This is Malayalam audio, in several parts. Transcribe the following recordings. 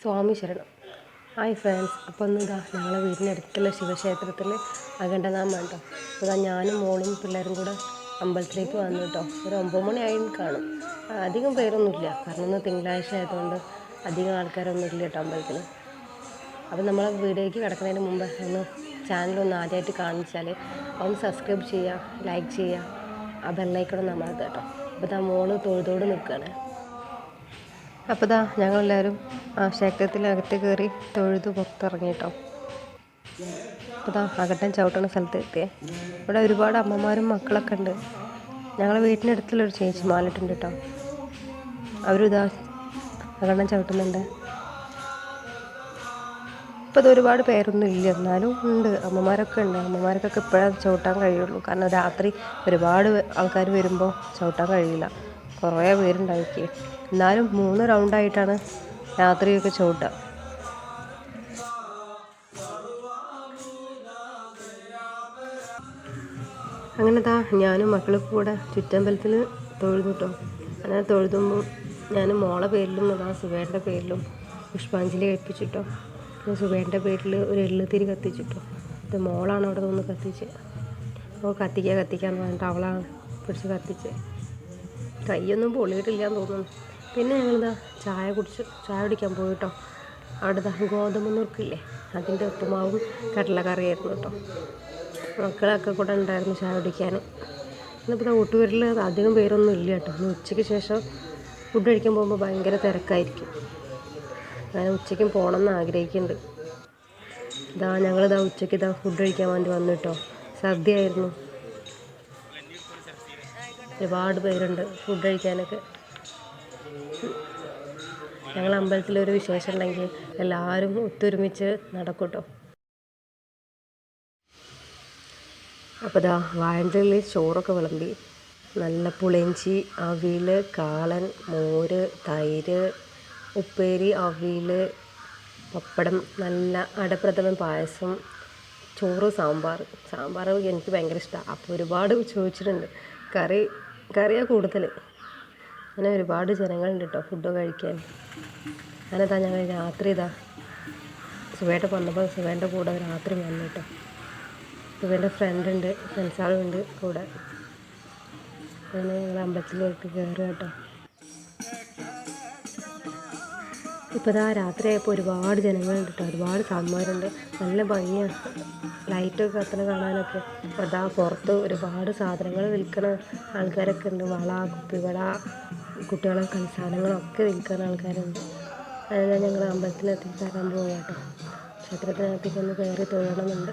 സ്വാമി ശരണം. ഹായ് ഫ്രണ്ട്സ്, അപ്പോൾ ഒന്ന് ഞങ്ങളെ വീടിനടുത്തുള്ള ശിവക്ഷേത്രത്തിൽ അഖണ്ഡനാമം കേട്ടോ. അപ്പോൾ ഞാനും മോളും പിള്ളേരും കൂടെ അമ്പലത്തിലേക്ക് വന്നു കേട്ടോ. ഒരു 9 മണിയായി കാണും. അധികം പേരൊന്നുമില്ല, കാരണം ഇന്ന് തിങ്കളാഴ്ച ആയതുകൊണ്ട് അധികം ആൾക്കാരൊന്നും ഇല്ല കേട്ടോ അമ്പലത്തിൽ. അപ്പോൾ നമ്മളെ വീഡിയോയ്ക്ക് കിടക്കുന്നതിന് മുമ്പ് ഒന്ന് ചാനലൊന്ന് ആദ്യമായിട്ട് കാണിച്ചാൽ ഒന്ന് സബ്സ്ക്രൈബ് ചെയ്യുക, ലൈക്ക് ചെയ്യുക, ആ ബെല്ലൈക്കണം നമ്മളത് കേട്ടോ. അപ്പോൾ മോള് തൊഴുതോട് നിൽക്കുകയാണ്. അപ്പോൾ ഞങ്ങളെല്ലാവരും ക്ഷേത്രത്തിനകത്ത് കയറി തൊഴുത് പുറത്തിറങ്ങി കേട്ടോ. അപ്പോൾ അകട്ടൻ ചവിട്ടണ സ്ഥലത്ത് എത്തിയേ. ഇവിടെ ഒരുപാട് അമ്മമാരും മക്കളൊക്കെ ഉണ്ട്. ഞങ്ങളെ വീട്ടിനടുത്തുള്ളൊരു ചേച്ചി മാലിട്ടുണ്ട് കേട്ടോ. അവരിതാ അകട്ടൻ ചവിട്ടുന്നുണ്ട്. ഇപ്പോൾ ഇത് ഒരുപാട് പേരൊന്നും ഇല്ല, എന്നാലും ഉണ്ട്, അമ്മമാരൊക്കെ ഉണ്ട്. അമ്മമാർക്കൊക്കെ ഇപ്പോഴാണ് ചവിട്ടാൻ കഴിയുള്ളൂ, കാരണം രാത്രി ഒരുപാട് ആൾക്കാർ വരുമ്പോൾ ചവിട്ടാൻ കഴിയില്ല. കുറേ പേരുണ്ടായിരിക്കും. എന്നാലും 3 റൗണ്ടായിട്ടാണ് രാത്രിയൊക്കെ ചവിട്ടുക. അങ്ങനെ ഞാനും മക്കളും കൂടെ ചുറ്റമ്പലത്തിൽ തൊഴുതു കേട്ടോ. അങ്ങനെ തൊഴുതുമ്പോൾ ഞാൻ മോളെ പേരിലും സുബേൻ്റെ പേരിലും പുഷ്പാഞ്ജലി കഴിപ്പിച്ചിട്ടോ. സുബേൻ്റെ പേരിൽ ഒരു എള്ളുതിരി കത്തിച്ചിട്ടോ. ഇത് മോളാണ് അവിടെ നിന്ന് കത്തിച്ച്. അപ്പോൾ കത്തിക്കാന്ന് പറഞ്ഞിട്ട് അവളാണ് പിടിച്ച് കത്തിച്ച്. കൈയൊന്നും പൊള്ളിയിട്ടില്ലാന്ന് തോന്നുന്നു. പിന്നെ ഞങ്ങളിതാ ചായ കുടിക്കാൻ പോയി കേട്ടോ. അവിടെ ഗോതമ്പ് നുറുക്കില്ലേ, അതിൻ്റെ ഉപ്പുമാവും കടലക്കറിയായിരുന്നു കേട്ടോ. മക്കളൊക്കെ കൂടെ ഉണ്ടായിരുന്നു ചായ കുടിക്കാൻ. ഇന്നിപ്പോൾ ഊട്ടുപേരിൽ അധികം പേരൊന്നും ഇല്ല കേട്ടോ. ഇന്ന് ഉച്ചയ്ക്ക് ശേഷം ഫുഡ് കഴിക്കാൻ പോകുമ്പോൾ ഭയങ്കര തിരക്കായിരിക്കും. ഞാൻ ഉച്ചയ്ക്കും പോകണമെന്ന് ആഗ്രഹിക്കുന്നുണ്ട്. ഞങ്ങളിതാ ഉച്ചയ്ക്ക് ഫുഡ് കഴിക്കാൻ വേണ്ടി വന്നു കേട്ടോ. സദ്യ ആയിരുന്നു. ഒരുപാട് പേരുണ്ട് ഫുഡ് കഴിക്കാനൊക്കെ. ഞങ്ങൾ അമ്പലത്തിലൊരു വിശേഷം ഉണ്ടെങ്കിൽ എല്ലാവരും ഒത്തൊരുമിച്ച് നടക്കും കേട്ടോ. അപ്പോൾ വാഴൻ്റെ ചോറൊക്കെ വിളമ്പി. നല്ല പുളിയിഞ്ചി, അവിയൽ, കാളൻ, മോര്, തൈര്, ഉപ്പേരി, അവിയൽ, പപ്പടം, നല്ല അടപ്രഥമൻ, പായസം, ചോറ്, സാമ്പാർ എനിക്ക് ഭയങ്കര ഇഷ്ടമാണ്. അപ്പോൾ ഒരുപാട് ചോദിച്ചിട്ടുണ്ട്. കറിയാണ് കൂടുതൽ. അങ്ങനെ ഒരുപാട് ജനങ്ങളുണ്ട് കേട്ടോ ഫുഡ് കഴിക്കാൻ. അങ്ങനെ ഞങ്ങൾ രാത്രി സുബേട്ട വന്നപ്പോൾ സുബേൻ്റെ കൂടെ രാത്രി വന്നു കേട്ടോ. സുബേൻ്റെ ഫ്രണ്ട്സാളുണ്ട് കൂടെ. അങ്ങനെ ഞങ്ങൾ അമ്പലത്തിലേക്ക് കയറുക കേട്ടോ. ഇപ്പോൾ രാത്രിയായപ്പോൾ ഒരുപാട് ജനങ്ങളുണ്ട് കേട്ടോ. ഒരുപാട് സാധനന്മാരുണ്ട്. നല്ല ഭംഗിയാണ് ലൈറ്റൊക്കെ കത്തണ കാണാനൊക്കെ. അപ്പോൾ പുറത്ത് ഒരുപാട് സാധനങ്ങൾ വിൽക്കണ ആൾക്കാരൊക്കെ ഉണ്ട്. വള, കുപ്പിവള, കുട്ടികളെ കളിസാധനങ്ങളൊക്കെ വിൽക്കുന്ന ആൾക്കാരുണ്ട്. അതിനാൽ ഞങ്ങൾ അമ്പലത്തിനകത്തേക്ക് തരാൻ പോകാം കേട്ടോ. ക്ഷേത്രത്തിനകത്തേക്ക് ഒന്ന് കയറി തൊഴണമെന്നുണ്ട്.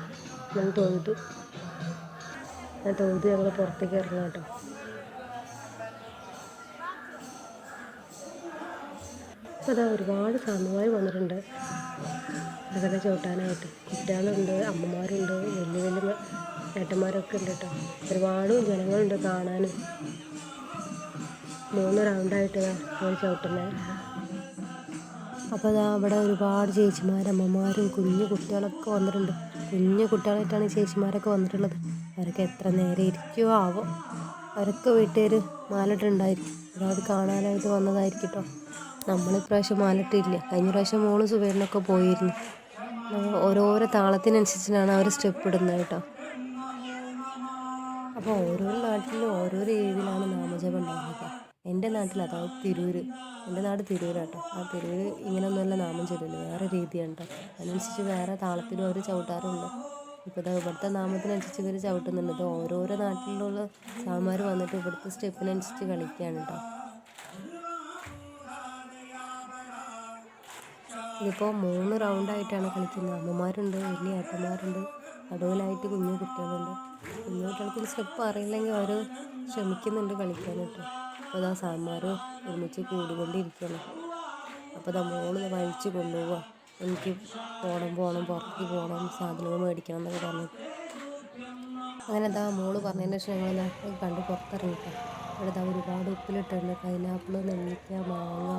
ഞാൻ തൊഴുതു ഞങ്ങൾ പുറത്തേക്ക് ഇറങ്ങാം കേട്ടോ. അപ്പോൾ ഒരുപാട് സാധനങ്ങൾ വന്നിട്ടുണ്ട് അതൊക്കെ ചവിട്ടാനായിട്ട്. കുട്ടികളുണ്ട്, അമ്മമാരുണ്ട്, വലിയ ഏട്ടന്മാരൊക്കെ ഉണ്ട് കേട്ടോ. ഒരുപാട് ജനങ്ങളുണ്ട് കാണാനും. 3 റൗണ്ടായിട്ട് അവർ ചവിട്ടുന്നത്. അപ്പോൾ അവിടെ ഒരുപാട് ചേച്ചിമാരും അമ്മമാരും കുഞ്ഞു കുട്ടികളൊക്കെ വന്നിട്ടുണ്ട്. കുഞ്ഞു കുട്ടികളായിട്ടാണ് ചേച്ചിമാരൊക്കെ വന്നിട്ടുള്ളത്. അവരൊക്കെ എത്ര നേരം ഇരിക്കുമോ ആവോ. അവരൊക്കെ വീട്ടുകാർ മാലിട്ടുണ്ടായിരിക്കും. അത് കാണാനായിട്ട് വന്നതായിരിക്കും കേട്ടോ. നമ്മളിപ്രാവശ്യം മാലിട്ടില്ല. കഴിഞ്ഞ പ്രാവശ്യം മോള് സുബേറിനൊക്കെ പോയിരുന്നു. ഓരോരോ താളത്തിനനുസരിച്ചിട്ടാണ് അവർ സ്റ്റെപ്പ് ഇടുന്നത് കേട്ടോ. അപ്പോൾ ഓരോ നാട്ടിലും ഓരോ രീതിയിലാണ് നാമജപം ഉണ്ടാകുന്നത്. എൻ്റെ നാട്ടിൽ അതായത് തിരൂർ, എൻ്റെ നാട് തിരൂരാട്ടോ. ആ തിരൂർ ഇങ്ങനെയൊന്നുമല്ല നാമം ചൊല്ലില്ല, വേറെ രീതിയാണ് കേട്ടോ. അതിനനുസരിച്ച് വേറെ താളത്തിലും അവർ ചവിട്ടാറുണ്ട്. ഇപ്പോൾ ഇവിടുത്തെ നാമത്തിനനുസരിച്ച് ഇവർ ചവിട്ടുന്നുണ്ട്. ഇത് ഓരോരോ നാട്ടിലുള്ള സാമാർ വന്നിട്ട് ഇവിടുത്തെ സ്റ്റെപ്പിനനുസരിച്ച് കളിക്കുകയാണ് കേട്ടോ. ഇതിപ്പോൾ 3 റൗണ്ടായിട്ടാണ് കളിക്കുന്നത്. അമ്മമാരുണ്ട്, വലിയ ഏട്ടന്മാരുണ്ട്, നടുവിലായിട്ട് കുഞ്ഞു കുട്ടികളുണ്ട്. കുഞ്ഞു കുട്ടികൾക്ക് സ്റ്റെപ്പ് അറിയില്ലെങ്കിൽ അവർ ശ്രമിക്കുന്നുണ്ട് കളിക്കാൻ കേട്ടോ. അപ്പോൾ സാമാർ ഒരുമിച്ച് കൂടിക്കൊണ്ടിരിക്കുകയാണ്. അപ്പോൾ മോള് വലിച്ച് കൊണ്ടുപോവുക. എനിക്ക് പോകണം പുറത്തേക്ക് പോകണം, സാധനങ്ങൾ മേടിക്കണം എന്നൊക്കെ പറഞ്ഞു. അങ്ങനെ മോള് പറഞ്ഞതിന് ശേഷം ഞങ്ങൾ കണ്ട് പുറത്തിറങ്ങിട്ടോ. ഇവിടെ ഒരുപാട് ഉപ്പിലിട്ടുണ്ട്. പൈനാപ്പിൾ, നെല്ലിക്ക, മാങ്ങ,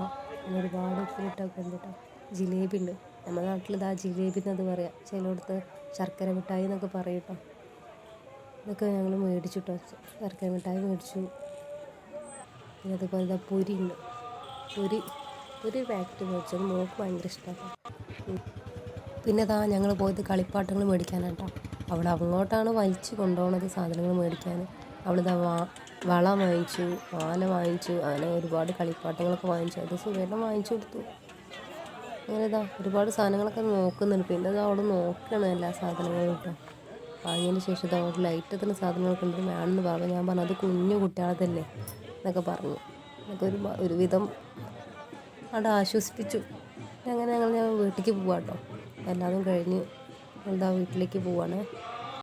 അങ്ങനെ ഒരുപാട് ഉപ്പിലിട്ടൊക്കെ ഉണ്ട് കേട്ടോ. ജിലേബി ഉണ്ട്. നമ്മുടെ നാട്ടിൽ ജിലേബി എന്നത് പറയാം. ചിലയിടത്ത് ശർക്കര മിഠായി എന്നൊക്കെ പറയും കേട്ടോ. ഇതൊക്കെ ഞങ്ങൾ മേടിച്ചു കേട്ടോ. ശർക്കര മിഠായി മേടിച്ചു. പിന്നെ അതുപോലെ പൊരി ഉണ്ട്. ഒരു പാക്കറ്റ് മേടിച്ചത് മോൾക്ക് ഭയങ്കര ഇഷ്ടമാണ്. പിന്നെ ഇതാ ഞങ്ങൾ പോയത് കളിപ്പാട്ടങ്ങൾ മേടിക്കാനാട്ടോ. അവിടെ അങ്ങോട്ടാണ് വലിച്ച് കൊണ്ടുപോകുന്നത് സാധനങ്ങൾ മേടിക്കാൻ. അവളിതാ വള വാങ്ങിച്ചു, മാല വാങ്ങിച്ചു, അങ്ങനെ ഒരുപാട് കളിപ്പാട്ടങ്ങളൊക്കെ വാങ്ങിച്ചു. അത് സുഖമായിട്ട് വാങ്ങിച്ചു കൊടുത്തു. അങ്ങനെ ഇതാ ഒരുപാട് സാധനങ്ങളൊക്കെ നോക്കുന്നുണ്ട്. പിന്നെ ഇതാ അവിടെ നോക്കണം എല്ലാ സാധനങ്ങളും കേട്ടോ. വാങ്ങിയതിന് ശേഷം ഇതാ അവിടെ ലൈറ്റത്തിന് സാധനങ്ങളൊക്കെ ഉണ്ട് വേണമെന്ന് പറഞ്ഞു. ഞാൻ പറഞ്ഞു അത് കുഞ്ഞു കുട്ടികളതല്ലേ എന്നൊക്കെ പറഞ്ഞു. എന്നൊക്കെ ഒരുവിധം അവിടെ ആശ്വസിപ്പിച്ചു. അങ്ങനെ ഞാൻ വീട്ടിലേക്ക് പോവാം കേട്ടോ. എല്ലാതും കഴിഞ്ഞ് എന്താ വീട്ടിലേക്ക് പോവാണ്.